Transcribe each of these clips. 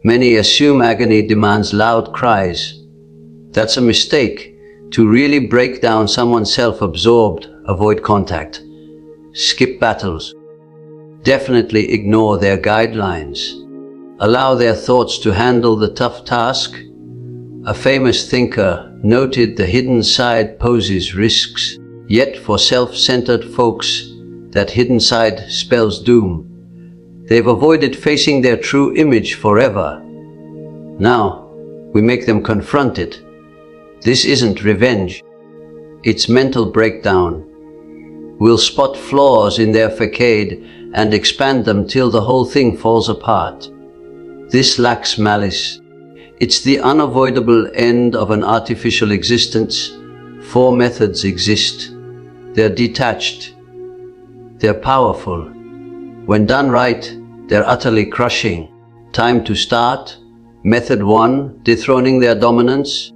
Many assume agony demands loud cries. That's a mistake. To really break down someone self-absorbed, avoid contact, skip battles, definitely ignore their guidelines, allow their thoughts to handle the tough task. A famous thinker noted the hidden side poses risks, yet for self-centered folks, that hidden side spells doom. They've avoided facing their true image forever. Now, we make them confront it. This isn't revenge. It's mental breakdown. We'll spot flaws in their facade and expand them till the whole thing falls apart. This lacks malice. It's the unavoidable end of an artificial existence. 4 methods exist. They're detached. They're powerful. When done right, they're utterly crushing. Time to start. Method 1, dethroning their dominance.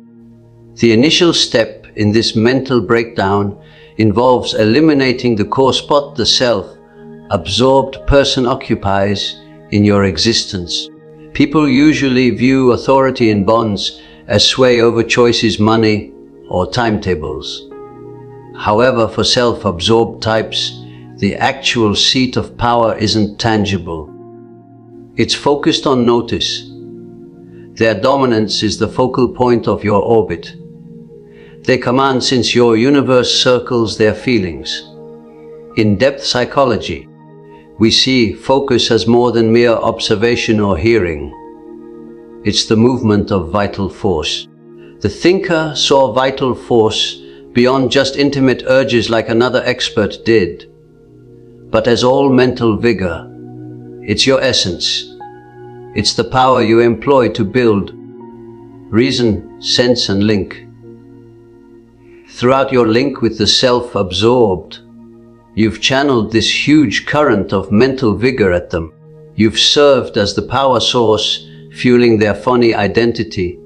The initial step in this mental breakdown involves eliminating the core spot the self-absorbed person occupies in your existence. People usually view authority in bonds as sway over choices, money, or timetables. However, for self-absorbed types, the actual seat of power isn't tangible. It's focused on notice. Their dominance is the focal point of your orbit. They command since your universe circles their feelings. In depth psychology, we see focus as more than mere observation or hearing. It's the movement of vital force. The thinker saw vital force beyond just intimate urges like another expert did, but as all mental vigor. It's your essence. It's the power you employ to build, reason, sense, and link. Throughout your link with the self-absorbed, you've channeled this huge current of mental vigor at them. You've served as the power source, fueling their phony identity.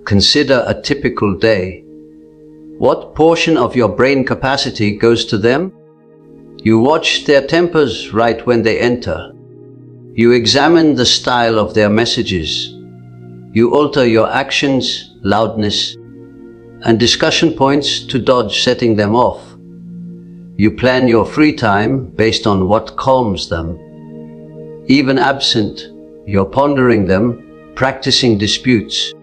Consider a typical day. What portion of your brain capacity goes to them? You watch their tempers right when they enter. You examine the style of their messages. You alter your actions, loudness, and discussion points to dodge setting them off. You plan your free time based on what calms them. Even absent, you're pondering them, practicing disputes,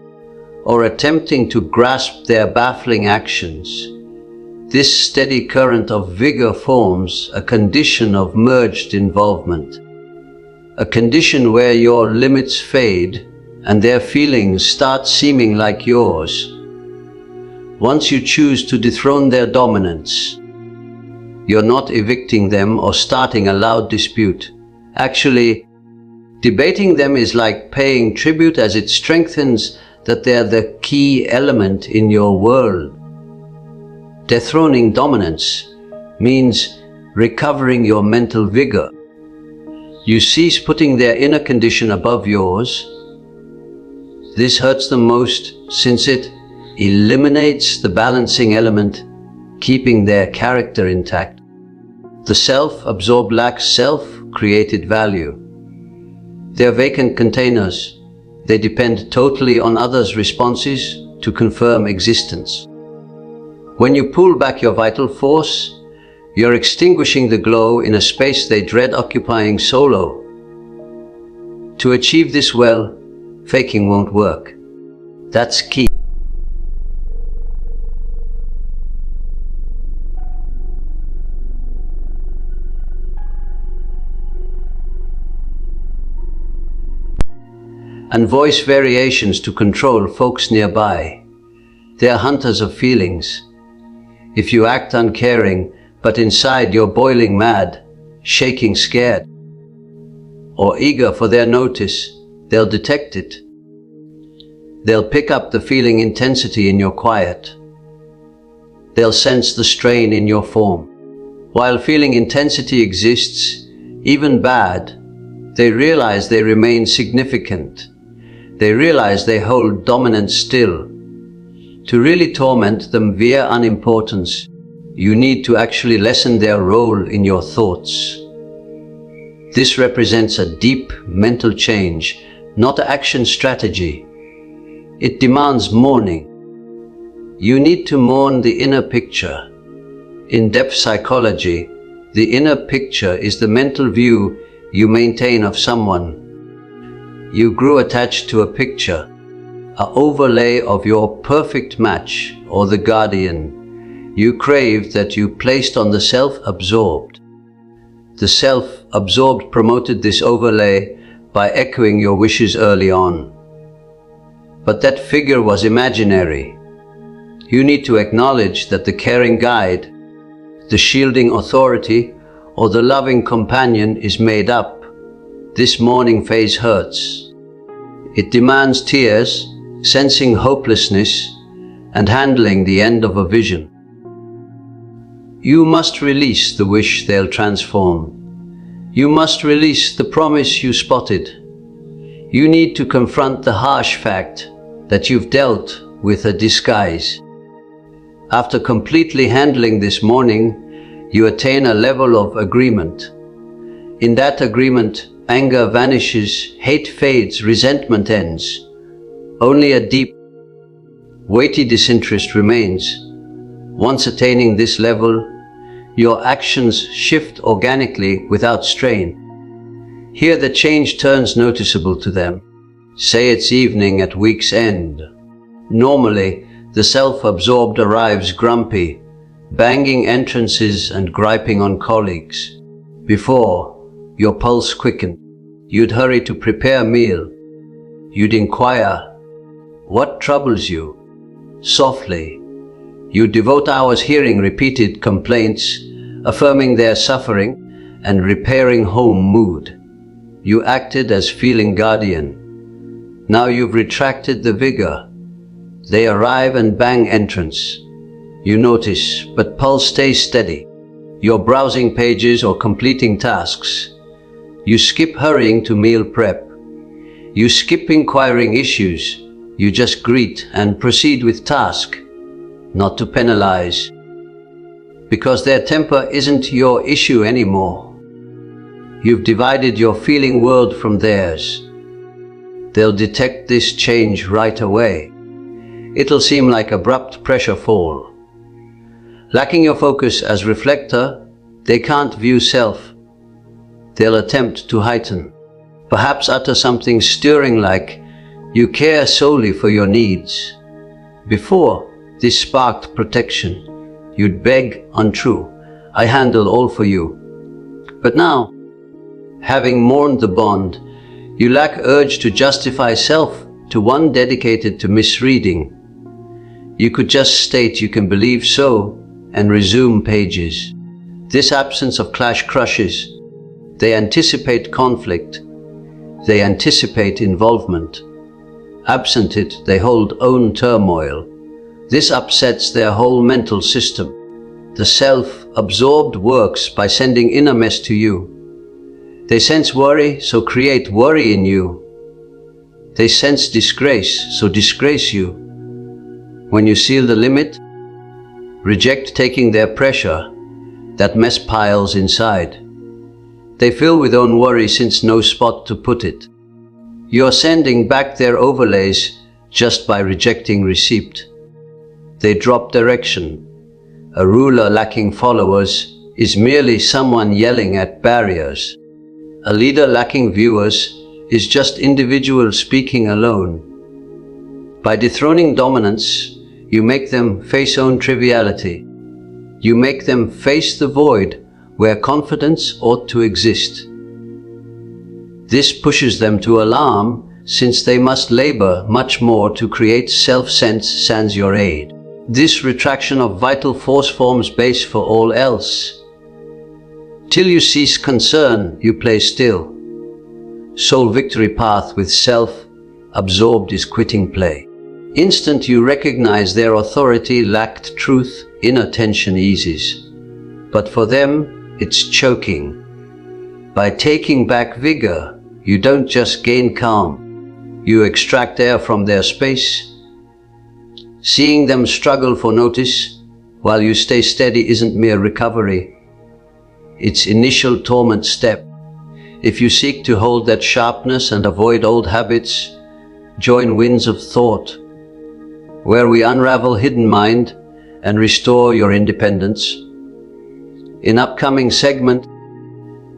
or attempting to grasp their baffling actions. This steady current of vigor forms a condition of merged involvement. A condition where your limits fade and their feelings start seeming like yours. Once you choose to dethrone their dominance, you're not evicting them or starting a loud dispute. Actually, debating them is like paying tribute, as it strengthens that they're the key element in your world. Dethroning dominance means recovering your mental vigor. You cease putting their inner condition above yours. This hurts them most since it eliminates the balancing element, keeping their character intact. The self-absorbed lacks self-created value. They're vacant containers. They depend totally on others' responses to confirm existence. When you pull back your vital force, you're extinguishing the glow in a space they dread occupying solo. To achieve this well, faking won't work. That's key. And voice variations to control folks nearby. They're hunters of feelings. If you act uncaring, but inside you're boiling mad, shaking scared, or eager for their notice, they'll detect it. They'll pick up the feeling intensity in your quiet. They'll sense the strain in your form. While feeling intensity exists, even bad, they realize they remain significant. They realize they hold dominance still. To really torment them via unimportance, you need to actually lessen their role in your thoughts. This represents a deep mental change, not action strategy. It demands mourning. You need to mourn the inner picture. In depth psychology, the inner picture is the mental view you maintain of someone. You grew attached to a picture, an overlay of your perfect match or the guardian you craved that you placed on the self-absorbed. The self-absorbed promoted this overlay by echoing your wishes early on. But that figure was imaginary. You need to acknowledge that the caring guide, the shielding authority, or the loving companion is made up. This mourning phase hurts. It demands tears, sensing hopelessness, and handling the end of a vision. You must release the wish they'll transform. You must release the promise you spotted. You need to confront the harsh fact that you've dealt with a disguise. After completely handling this mourning, you attain a level of agreement. In that agreement, anger vanishes, hate fades, resentment ends. Only a deep, weighty disinterest remains. Once attaining this level, your actions shift organically without strain. Here the change turns noticeable to them. Say it's evening at week's end. Normally, the self-absorbed arrives grumpy, banging entrances and griping on colleagues. Before, your pulse quickened. You'd hurry to prepare a meal. You'd inquire, "What troubles you?" Softly, you devote hours hearing repeated complaints, affirming their suffering, and repairing home mood. You acted as feeling guardian. Now you've retracted the vigor. They arrive and bang entrance. You notice, but pulse stays steady. You're browsing pages or completing tasks. You skip hurrying to meal prep. You skip inquiring issues. You just greet and proceed with task. Not to penalize, because their temper isn't your issue anymore. You've divided your feeling world from theirs. They'll detect this change right away. It'll seem like abrupt pressure fall. Lacking your focus as reflector, they can't view self. They'll attempt to heighten, perhaps utter something stirring like, "You care solely for your needs." Before, this sparked protection. You'd beg untrue, "I handle all for you." But now, having mourned the bond, you lack urge to justify self to one dedicated to misreading. You could just state you can believe so and resume pages. This absence of clash crushes. They anticipate conflict. They anticipate involvement. Absent it, they hold own turmoil. This upsets their whole mental system. The self-absorbed works by sending inner mess to you. They sense worry, so create worry in you. They sense disgrace, so disgrace you. When you seal the limit, reject taking their pressure, that mess piles inside. They fill with own worry since no spot to put it. You're sending back their overlays just by rejecting receipt. They drop direction. A ruler lacking followers is merely someone yelling at barriers. A leader lacking viewers is just individual speaking alone. By dethroning dominance, you make them face own triviality. You make them face the void where confidence ought to exist. This pushes them to alarm, since they must labor much more to create self-sense sans your aid. This retraction of vital force forms base for all else. Till you cease concern, you play still. Soul victory path with self-absorbed is quitting play. Instant you recognize their authority lacked truth, inner tension eases. But for them, it's choking. By taking back vigor, you don't just gain calm. You extract air from their space. Seeing them struggle for notice while you stay steady isn't mere recovery. It's initial torment step. If you seek to hold that sharpness and avoid old habits, join Winds of Thought, where we unravel hidden mind and restore your independence. In upcoming segment,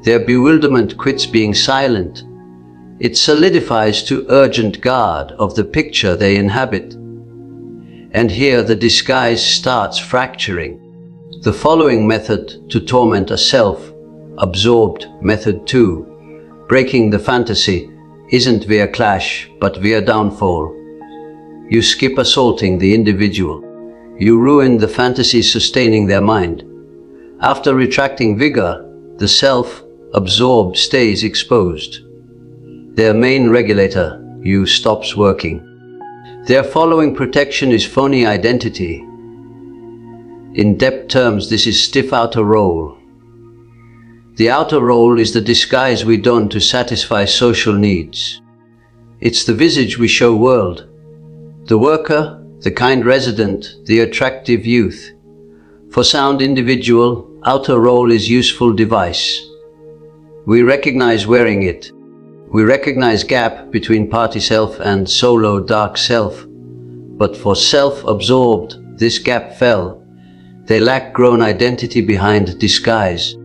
their bewilderment quits being silent. It solidifies to urgent guard of the picture they inhabit. And here the disguise starts fracturing. The following method to torment a self-absorbed method 2, breaking the fantasy, isn't via clash, but via downfall. You skip assaulting the individual. You ruin the fantasy sustaining their mind. After retracting vigor, the self-absorbed stays exposed. Their main regulator, you, stops working. Their following protection is phony identity. In depth terms, this is stiff outer role. The outer role is the disguise we don to satisfy social needs. It's the visage we show world. The worker, the kind resident, the attractive youth. For sound individual, outer role is useful device. We recognize wearing it. We recognize gap between party self and solo dark self. But for self-absorbed, this gap fell. They lack grown identity behind disguise.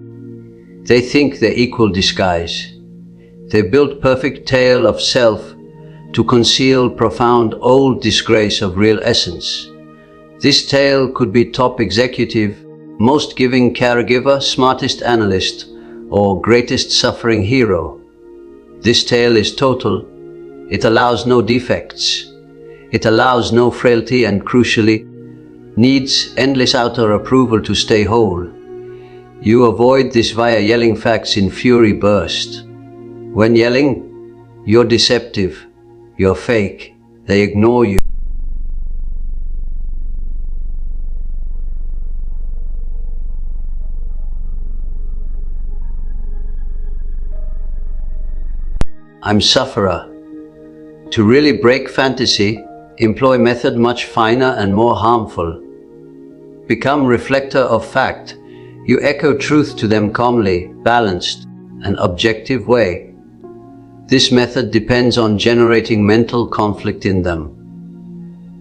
They think they equal disguise. They built perfect tale of self to conceal profound old disgrace of real essence. This tale could be top executive, most giving caregiver, smartest analyst, or greatest suffering hero. This tale is total. It allows no defects. It allows no frailty and crucially needs endless outer approval to stay whole. You avoid this via yelling facts in fury burst. When yelling, you're deceptive, you're fake, they ignore you. I'm sufferer. To really break fantasy, employ method much finer and more harmful. Become reflector of fact. You echo truth to them calmly, balanced, and objective way. This method depends on generating mental conflict in them.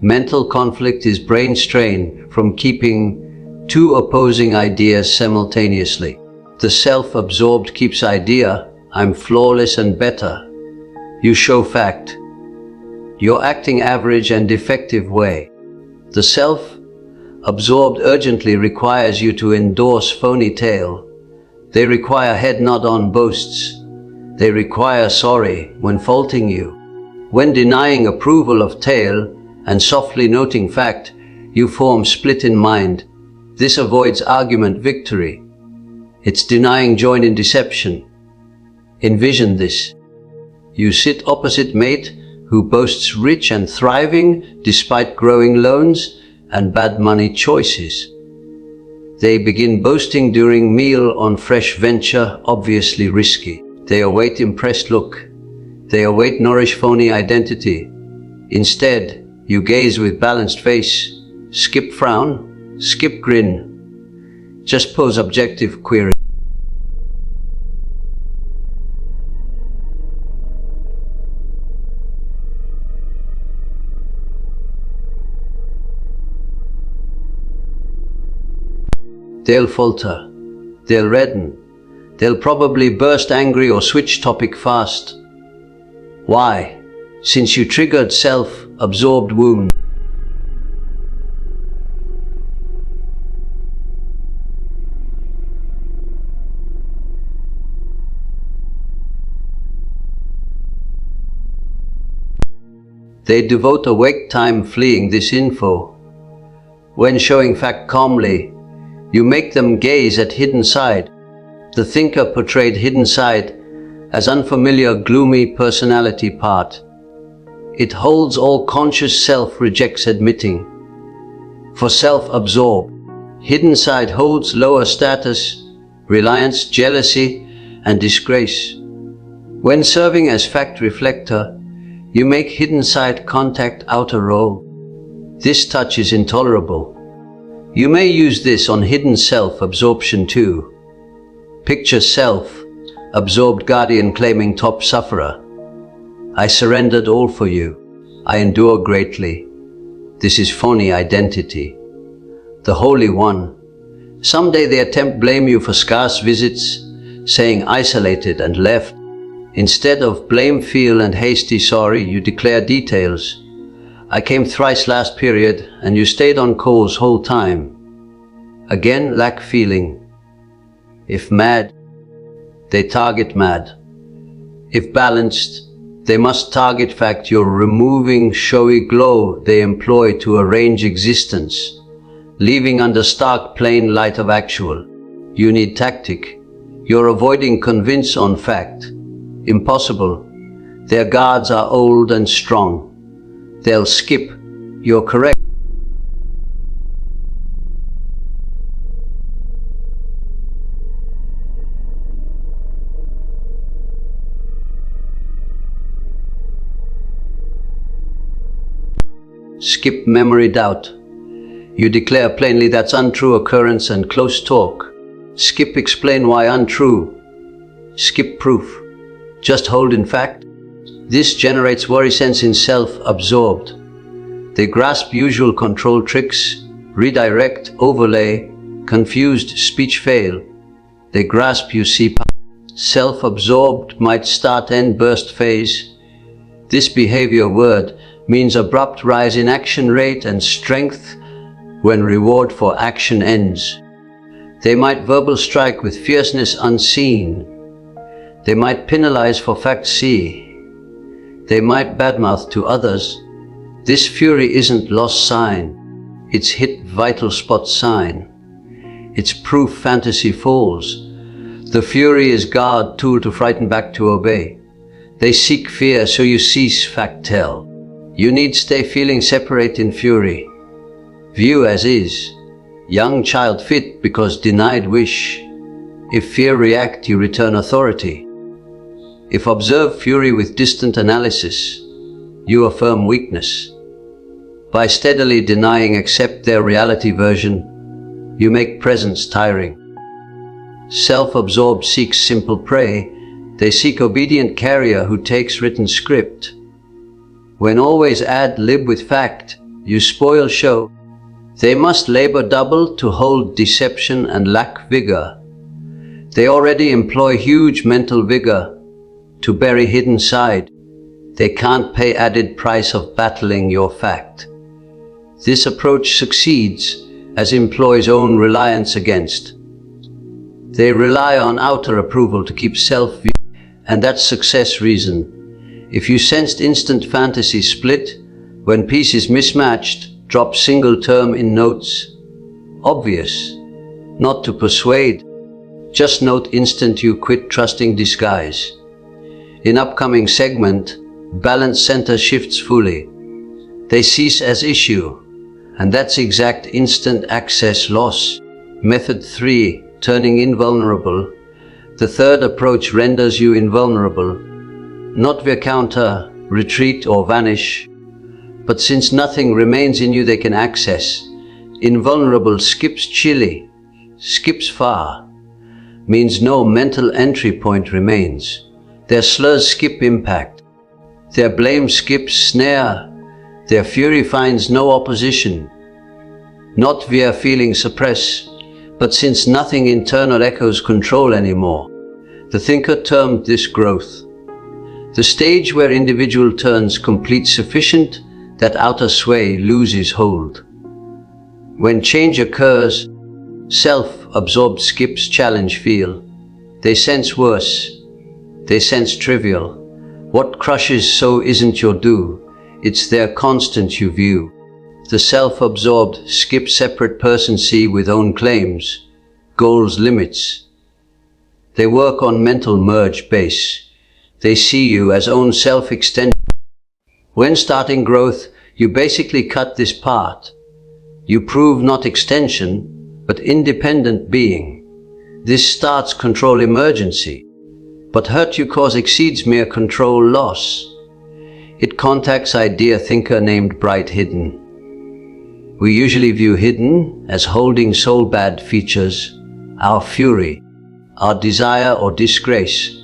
Mental conflict is brain strain from keeping two opposing ideas simultaneously. The self-absorbed keeps idea, I'm flawless and better. You show fact. You're acting average and defective way. The self-absorbed urgently requires you to endorse phony tale. They require head nod on boasts. They require sorry when faulting you. When denying approval of tale and softly noting fact, you form split in mind. This avoids argument victory. It's denying join in deception. Envision this. You sit opposite mate who boasts rich and thriving despite growing loans and bad money choices. They begin boasting during meal on fresh venture, obviously risky. They await impressed look. They await nourish phony identity. Instead, you gaze with balanced face, skip frown, skip grin. Just pose objective query. They'll falter, they'll redden, they'll probably burst angry or switch topic fast. Why? Since you triggered self-absorbed wound. They devote awake time fleeing this info. When showing fact calmly, you make them gaze at hidden side. The thinker portrayed hidden side as unfamiliar, gloomy personality part. It holds all conscious self rejects admitting. For self-absorbed, hidden side holds lower status, reliance, jealousy, and disgrace. When serving as fact reflector, you make hidden side contact outer role. This touch is intolerable. You may use this on hidden self-absorption too. Picture self, absorbed guardian claiming top sufferer. I surrendered all for you. I endure greatly. This is phony identity. The Holy One. Someday they attempt blame you for scarce visits, saying isolated and left. Instead of blame, feel and hasty sorry, you declare details. I came thrice last period, and you stayed on course whole time. Again lack feeling. If mad, they target mad. If balanced, they must target fact. You're removing showy glow they employ to arrange existence, leaving under stark plain light of actual. You need tactic. You're avoiding convince on fact. Impossible. Their guards are old and strong. They'll skip. You're correct. Skip memory doubt. You declare plainly that's untrue occurrence and close talk. Skip explain why untrue. Skip proof. Just hold in fact. This generates worry sense in self-absorbed. They grasp usual control tricks, redirect, overlay, confused speech fail. They grasp you see self-absorbed might start end burst phase. This behavior word means abrupt rise in action rate and strength when reward for action ends. They might verbal strike with fierceness unseen. They might penalize for fact see. They might badmouth to others. This fury isn't lost sign. It's hit vital spot sign. It's proof fantasy falls. The fury is guard tool to frighten back to obey. They seek fear so you cease fact tell. You need stay feeling separate in fury. View as is. Young child fit because denied wish. If fear react, you return authority. If observe fury with distant analysis, you affirm weakness. By steadily denying accept their reality version, you make presence tiring. Self-absorbed seeks simple prey. They seek obedient carrier who takes written script. When always ad lib with fact, you spoil show. They must labor double to hold deception and lack vigor. They already employ huge mental vigor to bury hidden side. They can't pay added price of battling your fact. This approach succeeds as employs own reliance against. They rely on outer approval to keep self-view, and that's success reason. If you sensed instant fantasy split, when piece is mismatched, drop single term in notes. Obvious, not to persuade. Just note instant you quit trusting disguise. In upcoming segment, balance center shifts fully. They cease as issue, and that's exact instant access loss. Method 3, turning invulnerable. The third approach renders you invulnerable. Not via counter, retreat or vanish, but since nothing remains in you they can access. Invulnerable skips chilly, skips far, means no mental entry point remains. Their slurs skip impact, their blame skips snare, their fury finds no opposition. Not via feeling suppress, but since nothing internal echoes control anymore. The thinker termed this growth. The stage where individual turns complete sufficient that outer sway loses hold. When change occurs, self-absorbed skips challenge feel. They sense worse. They sense trivial. What crushes so isn't your due. It's their constant you view. The self-absorbed skip separate person see with own claims, goals, limits. They work on mental merge base. They see you as own self-extension. When starting growth, you basically cut this part. You prove not extension, but independent being. This starts control emergency, but hurt you cause exceeds mere control loss. It contacts idea thinker named bright hidden. We usually view hidden as holding soul bad features, our fury, our desire or disgrace.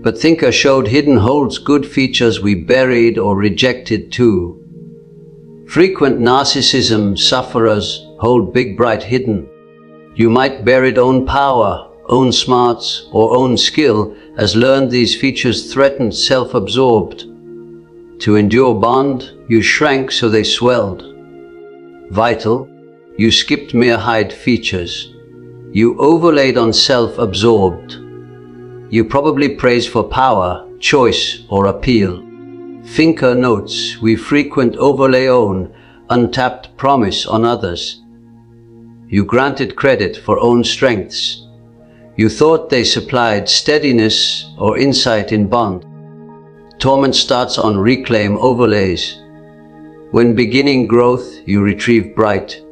But thinker showed hidden holds good features we buried or rejected too. Frequent narcissism sufferers hold big bright hidden. You might buried own power, own smarts, or own skill, as learned these features threatened self-absorbed. To endure bond, you shrank so they swelled. Vital, you skipped mere hide features. You overlaid on self-absorbed. You probably praised for power, choice, or appeal. Thinker notes we frequent overlay own, untapped promise on others. You granted credit for own strengths. You thought they supplied steadiness or insight in bond. Torment starts on reclaim overlays. When beginning growth, you retrieve bright.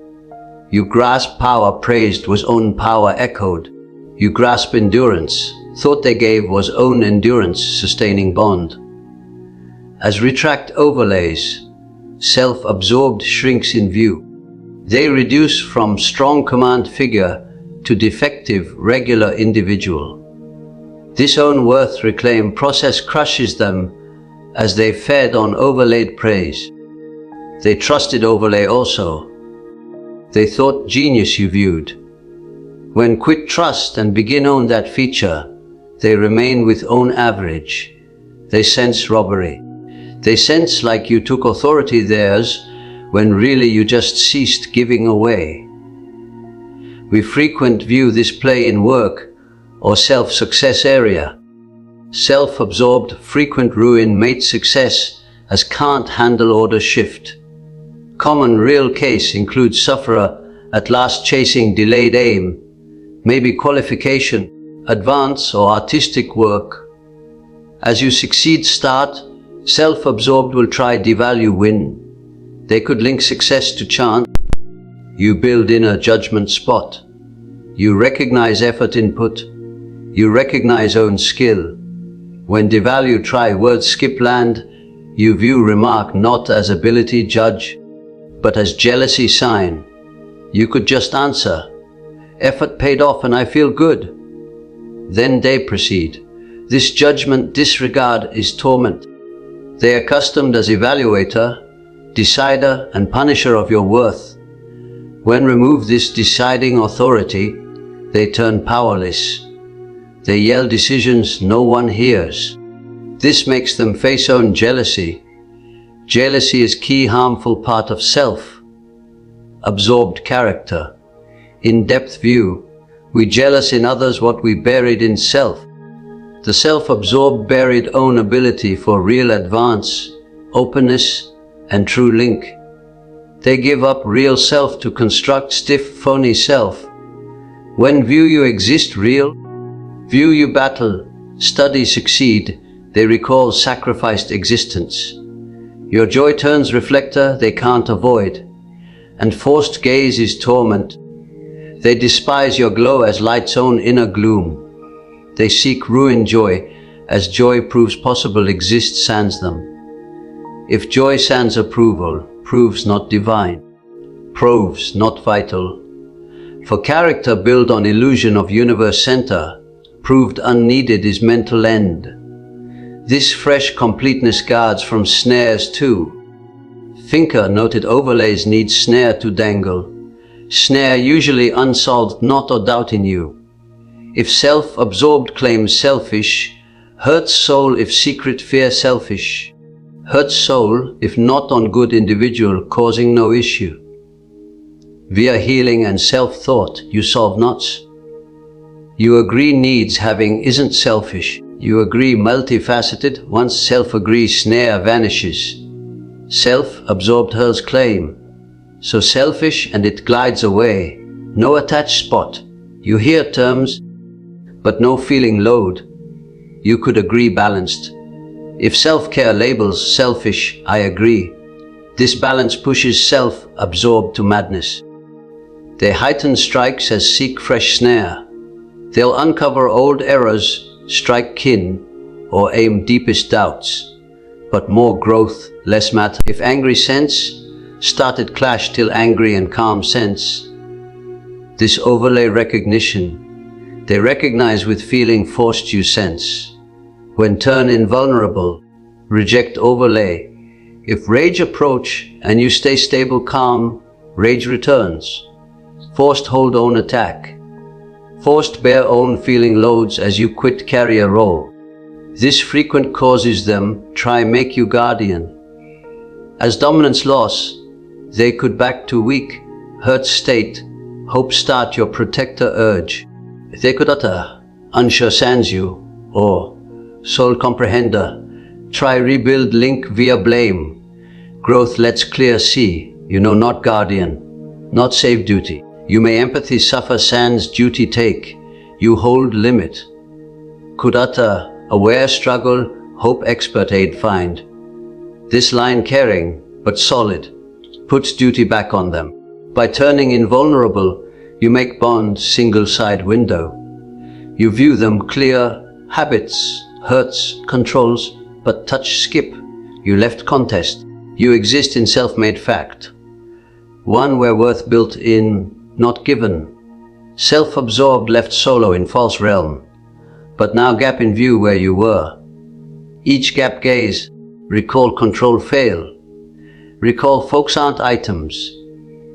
You grasp power praised was own power echoed. You grasp endurance, thought they gave was own endurance sustaining bond. As retract overlays, self-absorbed shrinks in view. They reduce from strong command figure to defective regular individual. This own worth reclaim process crushes them as they fed on overlaid praise. They trusted overlay also. They thought genius you viewed. When quit trust and begin own that feature, they remain with own average. They sense robbery. They sense like you took authority theirs when really you just ceased giving away. We frequent view this play in work or self-success area. Self-absorbed frequent ruin mate success as can't handle order shift. Common real case includes sufferer at last chasing delayed aim, maybe qualification, advance or artistic work. As you succeed start, self-absorbed will try devalue win. They could link success to chance. You build in a judgment spot. You recognize effort input. You recognize own skill. When devalue try words skip land, you view remark not as ability judge, but as jealousy sign. You could just answer, effort paid off and I feel good. Then they proceed. This judgment disregard is torment. They are accustomed as evaluator, decider and punisher of your worth. When remove this deciding authority, they turn powerless. They yell decisions no one hears. This makes them face own jealousy. Jealousy is key harmful part of self. Absorbed character. In-depth view. We jealous in others what we buried in self. The self-absorbed buried own ability for real advance, openness, and true link. They give up real self to construct stiff, phony self. When view you exist real, view you battle, study succeed, they recall sacrificed existence. Your joy turns reflector they can't avoid, and forced gaze is torment. They despise your glow as light's own inner gloom. They seek ruin joy, as joy proves possible exists sans them. If joy sans approval, proves not divine, proves not vital. For character built on illusion of universe center, proved unneeded is mental end. This fresh completeness guards from snares too. Thinker noted overlays need snare to dangle. Snare usually unsolved not or doubt in you. If self-absorbed claims selfish, hurts soul if secret fear selfish. Hurts soul if not on good individual causing no issue. Via healing and self-thought you solve knots. You agree needs having isn't selfish. You agree multifaceted once self-agree snare vanishes. Self-absorbed hurls claim. So selfish and it glides away. No attached spot. You hear terms, but no feeling load. You could agree balanced. If self-care labels selfish, I agree. This balance pushes self-absorbed to madness. They heighten strikes as seek fresh snare. They'll uncover old errors, strike kin, or aim deepest doubts. But more growth, less matter. If angry sense, started clash till angry and calm sense. This overlay recognition, they recognize with feeling forced you sense. When turn invulnerable, reject overlay. If rage approach and you stay stable calm, rage returns. Forced hold own attack. Forced bear own feeling loads as you quit carrier role. This frequent causes them try make you guardian. As dominance loss, they could back to weak, hurt state, hope start your protector urge. They could utter, unsure sans you, or soul comprehender, try rebuild link via blame. Growth lets clear see, you know not guardian, not save duty. You may empathy suffer sans duty take, you hold limit. Could utter, aware struggle, hope expert aid find. This line caring, but solid, puts duty back on them. By turning invulnerable, you make bond single side window. You view them clear, habits, hurts, controls, but touch skip. You left contest. You exist in self-made fact. One where worth built in, not given. Self-absorbed left solo in false realm. But now gap in view where you were. Each gap gaze, recall control fail. Recall folks aren't items.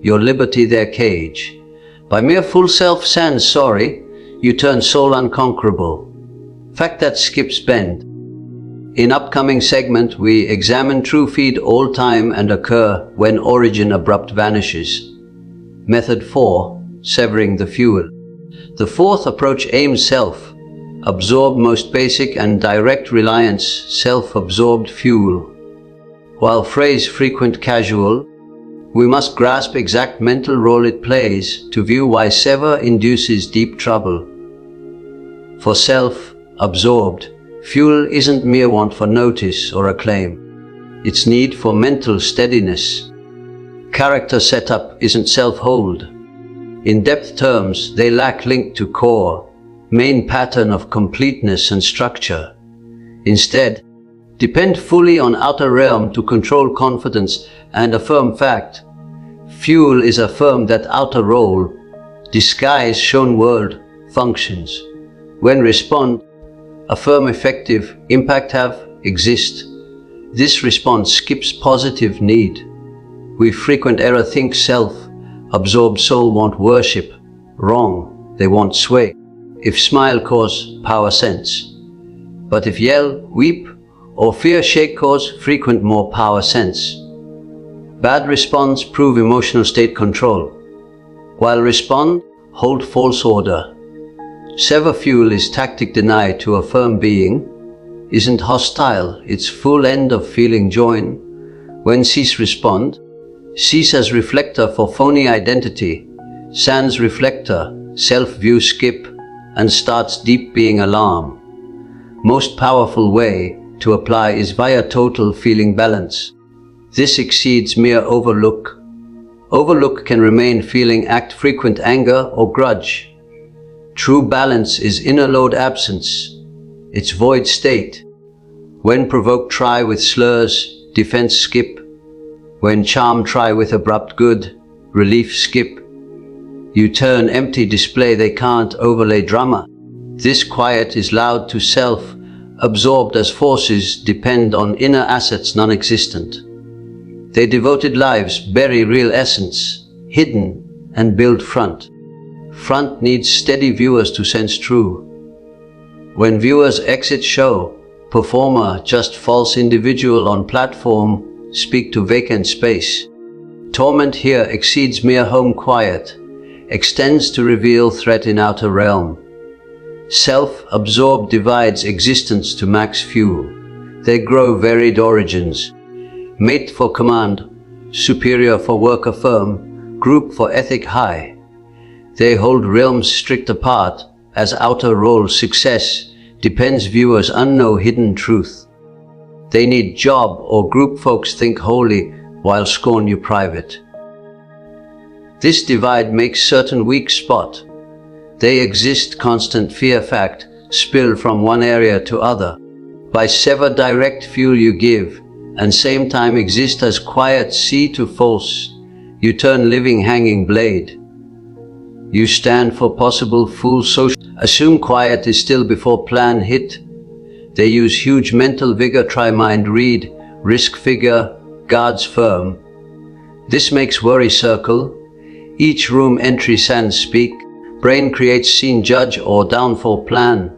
Your liberty their cage. By mere full self sans sorry, you turn soul unconquerable. Fact that skips bend. In upcoming segment, we examine true feed all time and occur when origin abrupt vanishes. Method 4, severing the fuel. The fourth approach aims self. Absorb most basic and direct reliance, self-absorbed fuel. While phrase frequent casual, we must grasp exact mental role it plays to view why sever induces deep trouble. For self-absorbed, fuel isn't mere want for notice or acclaim. It's need for mental steadiness. Character setup isn't self-hold. In depth terms, they lack link to core, main pattern of completeness and structure. Instead, depend fully on outer realm to control confidence and affirm fact. Fuel is affirm that outer role, disguise shown world, functions. When respond, affirm effective, impact have, exist. This response skips positive need. We frequent error think self, absorbed soul want worship, wrong, they want sway. If smile cause power sense. But if yell, weep, or fear shake cause frequent more power sense. Bad response prove emotional state control. While respond, hold false order. Sever fuel is tactic deny to affirm being, isn't hostile, it's full end of feeling join. When cease respond, cease as reflector for phony identity, sans reflector, self-view skip, and starts deep being alarm. Most powerful way to apply is via total feeling balance. This exceeds mere overlook. Overlook can remain feeling act frequent anger or grudge. True balance is inner load absence. It's void state. When provoked try with slurs, defense skip. When charm try with abrupt good, relief skip. You turn empty display they can't overlay drama. This quiet is loud to self, absorbed as forces depend on inner assets non-existent. They devoted lives bury real essence, hidden and build front. Front needs steady viewers to sense true. When viewers exit show, performer just false individual on platform, speak to vacant space. Torment here exceeds mere home quiet, extends to reveal threat in outer realm. Self-absorbed divides existence to max fuel. They grow varied origins. Mate for command, superior for work affirm, group for ethic high. They hold realms strict apart, as outer role success depends viewers unknow hidden truth. They need job or group folks think holy while scorn you private. This divide makes certain weak spot. They exist constant fear fact, spill from one area to other. By sever direct fuel you give, and same time exist as quiet sea to false, you turn living hanging blade. You stand for possible full social, assume quiet is still before plan hit. They use huge mental vigor, try mind read, risk figure, guards firm. This makes worry circle. Each room entry sans speak. Brain creates scene, judge or downfall plan.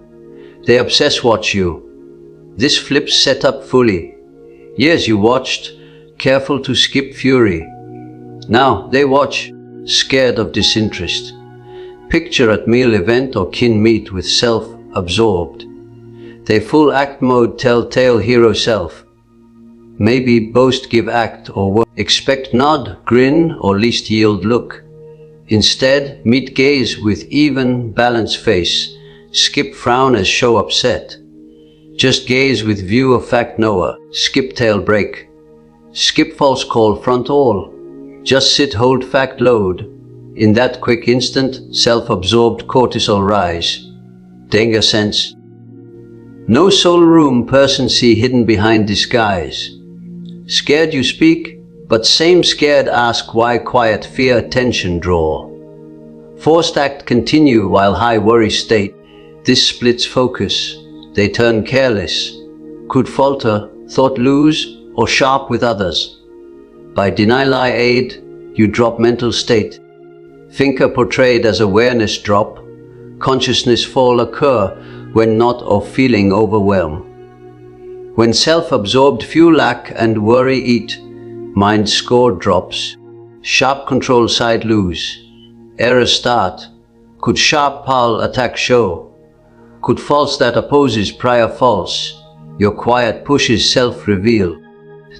They obsess watch you. This flips set up fully. Years you watched, careful to skip fury. Now they watch, scared of disinterest. Picture at meal event or kin meet with self-absorbed. They full act mode, telltale hero self. Maybe boast, give act or work. Expect nod, grin or least yield look. Instead, meet gaze with even, balanced face. Skip frown as show upset. Just gaze with view of fact knower. Skip tail break. Skip false call front all. Just sit hold fact load. In that quick instant, self-absorbed cortisol rise. Danger sense. No soul room, person see hidden behind disguise. Scared you speak, but same scared ask why, quiet fear attention draw. Forced act continue while high worry state. This splits focus. They turn careless. Could falter, thought lose, or sharp with others. By deny lie aid, you drop mental state. Thinker portrayed as awareness drop. Consciousness fall occur when not or feeling overwhelm. When self-absorbed fuel lack and worry eat, mind score drops. Sharp control side lose. Errors start. Could sharp pal attack show? Could false that opposes prior false? Your quiet pushes self-reveal.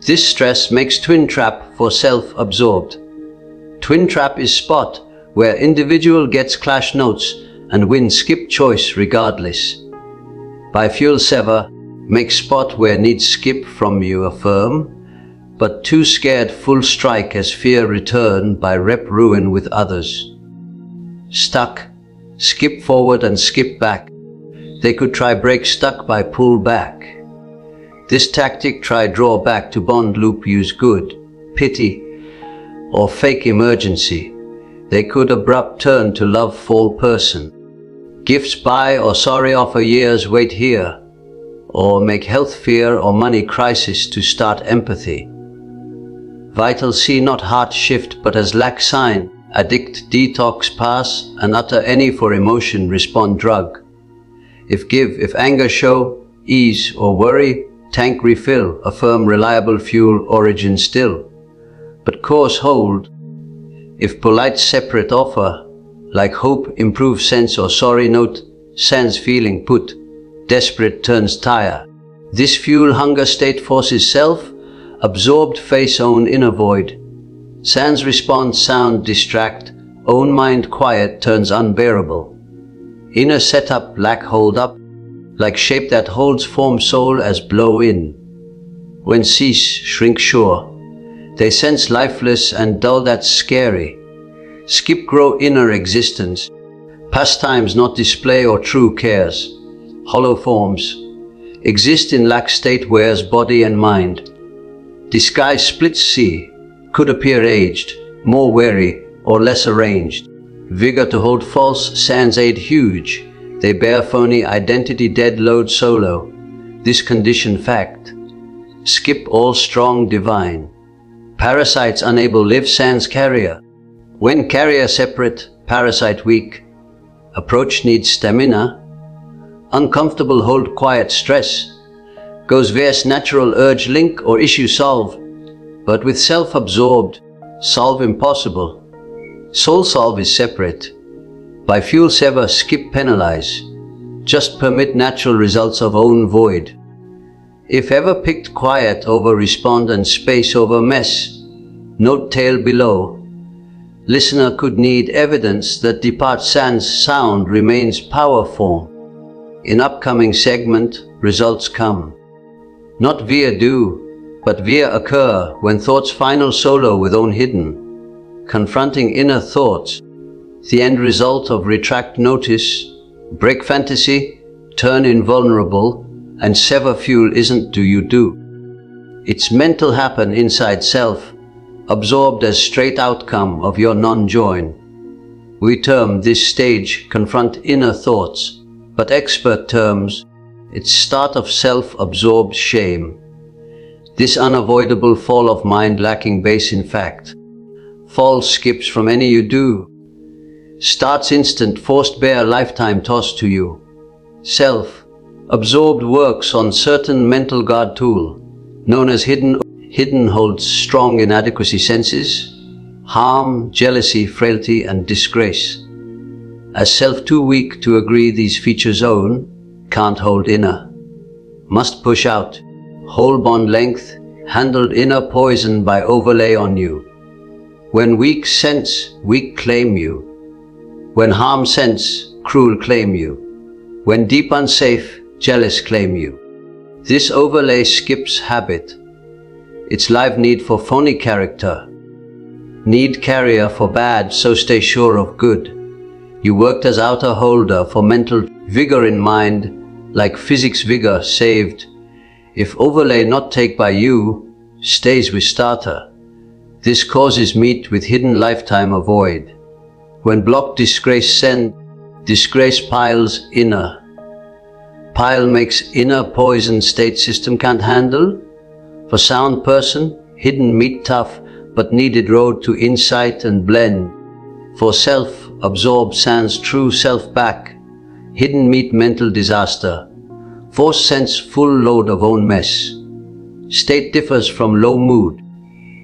This stress makes twin trap for self-absorbed. Twin trap is spot where individual gets clash notes and win skip choice regardless. By fuel sever, make spot where needs skip from you affirm, but too scared full strike as fear return by rep ruin with others. Stuck, skip forward and skip back. They could try break stuck by pull back. This tactic try draw back to bond loop use good, pity, or fake emergency. They could abrupt turn to love fall person. Gifts buy or sorry offer years wait here. Or make health fear or money crisis to start empathy. Vital see not heart shift but as lack sign. Addict detox pass and utter any for emotion respond drug. If give, if anger show, ease or worry, tank refill, affirm reliable fuel origin still. But course hold. If polite separate offer, like hope, improve sense or sorry note, sans feeling put, desperate turns tire. This fuel hunger state forces self, absorbed face own inner void. Sans response sound distract, own mind quiet turns unbearable. Inner setup lack hold up, like shape that holds form soul as blow in. When cease, shrink sure. They sense lifeless and dull that's scary. Skip grow inner existence. Pastimes not display or true cares. Hollow forms. Exist in lack state wears body and mind. Disguise splits see. Could appear aged, more wary or less arranged. Vigor to hold false sans aid huge. They bear phony identity dead load solo. This condition fact. Skip all strong divine. Parasites unable live sans carrier. When carrier separate, parasite weak. Approach needs stamina. Uncomfortable hold quiet stress. Goes verse natural urge link or issue solve. But with self-absorbed, solve impossible. Soul solve is separate. By fuel sever, skip penalize. Just permit natural results of own void. If ever picked quiet over respond and space over mess, note tail below. Listener could need evidence that depart sans sound remains power form. In upcoming segment, results come. Not via do, but via occur when thoughts final solo with own hidden. Confronting inner thoughts, the end result of retract notice, break fantasy, turn invulnerable, and sever fuel isn't do you do. It's mental happen inside self, absorbed as straight outcome of your non-join. We term this stage confront inner thoughts, but expert terms It's start of self-absorbed shame. This unavoidable fall of mind lacking base in fact. Fall skips from any you do. Starts instant forced bare lifetime tossed to you. Self-absorbed works on certain mental guard tool, known as hidden. Hidden holds strong inadequacy senses, harm, jealousy, frailty, and disgrace. As self too weak to agree these features own, can't hold inner. Must push out, whole bond length, handled inner poison by overlay on you. When weak sense, weak claim you. When harm sense, cruel claim you. When deep unsafe, jealous claim you. This overlay skips habit. Its live need for phony character. Need carrier for bad, so stay sure of good. You worked as outer holder for mental vigor in mind, like physics vigor saved. If overlay not take by you, stays with starter. This causes meet with hidden lifetime avoid. When blocked disgrace send, disgrace piles inner. Pile makes inner poison state system can't handle. For sound person, hidden meet tough, but needed road to insight and blend. For self-absorbed sans true self back, hidden meet mental disaster. Force sense full load of own mess. State differs from low mood.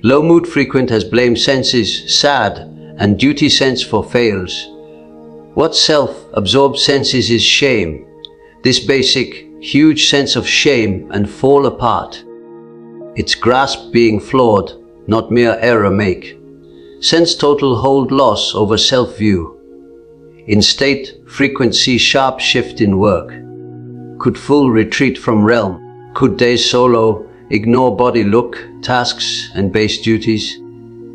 Low mood frequent has blame senses, sad, and duty sense for fails. What self-absorbed senses is shame. This basic, huge sense of shame and fall apart. Its grasp being flawed, not mere error make. Sense total hold loss over self-view. In state, frequency sharp shift in work. Could full retreat from realm. Could days solo, ignore body look, tasks and base duties.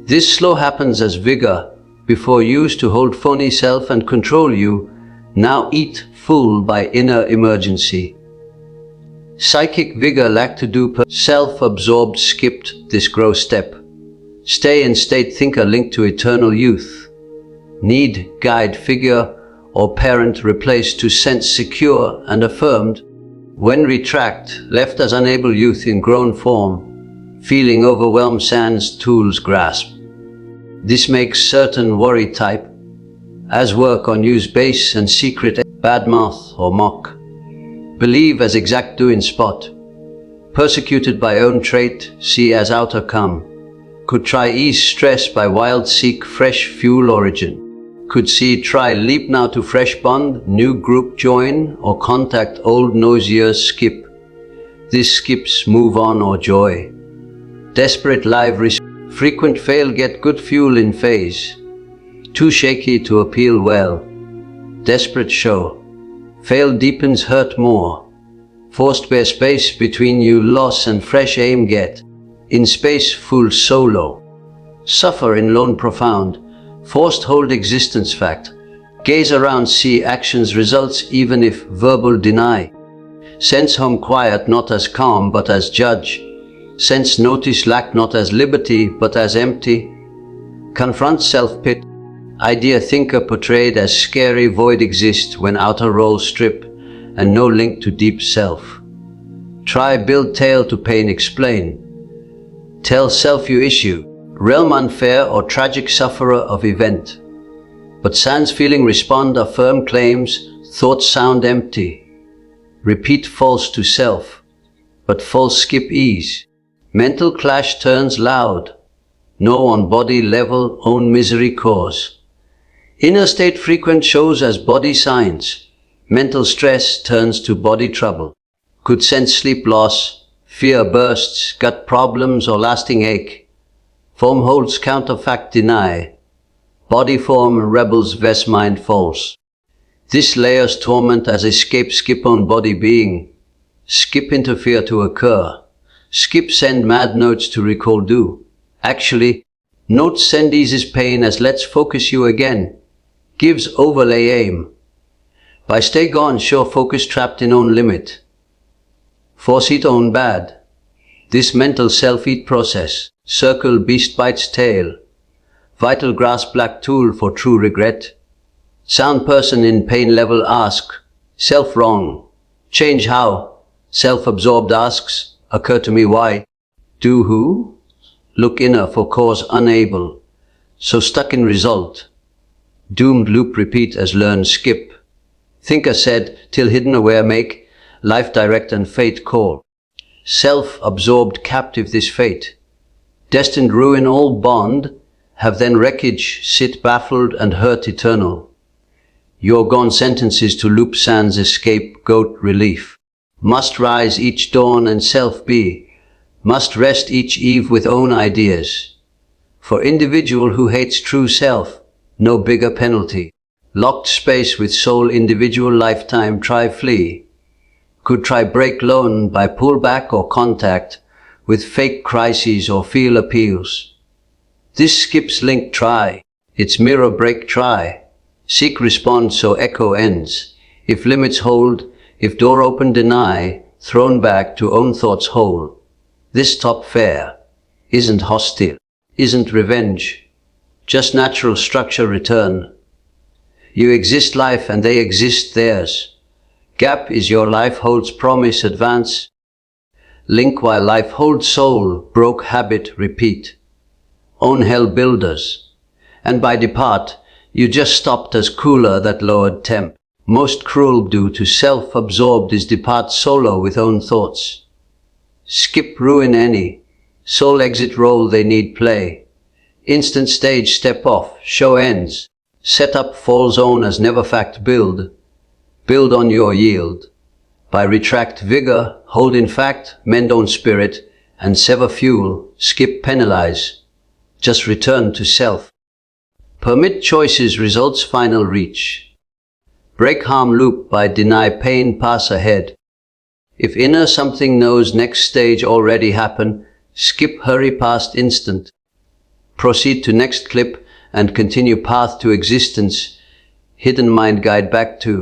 This slow happens as vigor, before used to hold phony self and control you, now eat full by inner emergency. Psychic vigor lack to do per self-absorbed skipped this gross step. Stay in state thinker linked to eternal youth. Need guide figure or parent replaced to sense secure and affirmed. When retract, left as unable youth in grown form, feeling overwhelmed sans tools grasp. This makes certain worry type, as work on use base and secret bad mouth or mock. Believe as exact do in spot. Persecuted by own trait, see as outer come. Could try ease stress by wild seek fresh fuel origin. Could see try leap now to fresh bond, new group join, or contact old noisier skip. This skips move on or joy. Desperate live frequent fail get good fuel in phase. Too shaky to appeal well. Desperate show. Fail deepens hurt more. Forced bear space between you loss and fresh aim get. In space full solo. Suffer in lone profound. Forced hold existence fact. Gaze around see actions results even if verbal deny. Sense home quiet not as calm but as judge. Sense notice lack not as liberty but as empty. Confront self-pit. Idea thinker portrayed as scary void exist when outer role strip and no link to deep self. Try build tale to pain explain. Tell self you issue, realm unfair or tragic sufferer of event. But sans feeling respond affirm claims, thoughts sound empty. Repeat false to self, but false skip ease. Mental clash turns loud. No on body level own misery cause. Inner state frequent shows as body signs. Mental stress turns to body trouble. Could sense sleep loss, fear bursts, gut problems or lasting ache. Form holds counterfact deny. Body form rebels vest mind false. This layers torment as escape skip on body being. Skip interfere to occur. Skip send mad notes to recall do. Actually, notes send eases pain as let's focus you again. Gives overlay aim. By stay gone sure focus trapped in own limit. Force it own bad. This mental self-eat process. Circle beast bites tail. Vital grasp black tool for true regret. Sound person in pain level ask. Self wrong. Change how? Self-absorbed asks, occur to me why? Do who? Look inner for cause unable. So stuck in result. Doomed loop repeat as learn skip. Thinker said, till hidden aware make, life direct and fate call. Self-absorbed captive this fate. Destined ruin all bond, have then wreckage, sit baffled and hurt eternal. Your gone sentences to loop sands escape goat relief. Must rise each dawn and self be, must rest each eve with own ideas. For individual who hates true self, no bigger penalty. Locked space with soul individual lifetime try flee. Could try break lone by pullback or contact with fake crises or feel appeals. This skips link try, its mirror break try. Seek response so echo ends. If limits hold, if door open deny, thrown back to own thoughts whole. This top fair isn't hostile, isn't revenge, just natural structure return. You exist life and they exist theirs. Gap is your life holds promise advance. Link while life holds soul, broke habit repeat. Own hell builders. And by depart, you just stopped as cooler that lowered temp. Most cruel due to self-absorbed is depart solo with own thoughts. Skip ruin any. Soul exit role they need play. Instant stage step off, show ends. Set up falls on as never fact build. Build on your yield. By retract vigor, hold in fact, mend on spirit, and sever fuel, skip penalize. Just return to self. Permit choices results final reach. Break harm loop by deny pain pass ahead. If inner something knows next stage already happen, skip hurry past instant. Proceed to next clip and continue path to existence. Hidden mind guide back to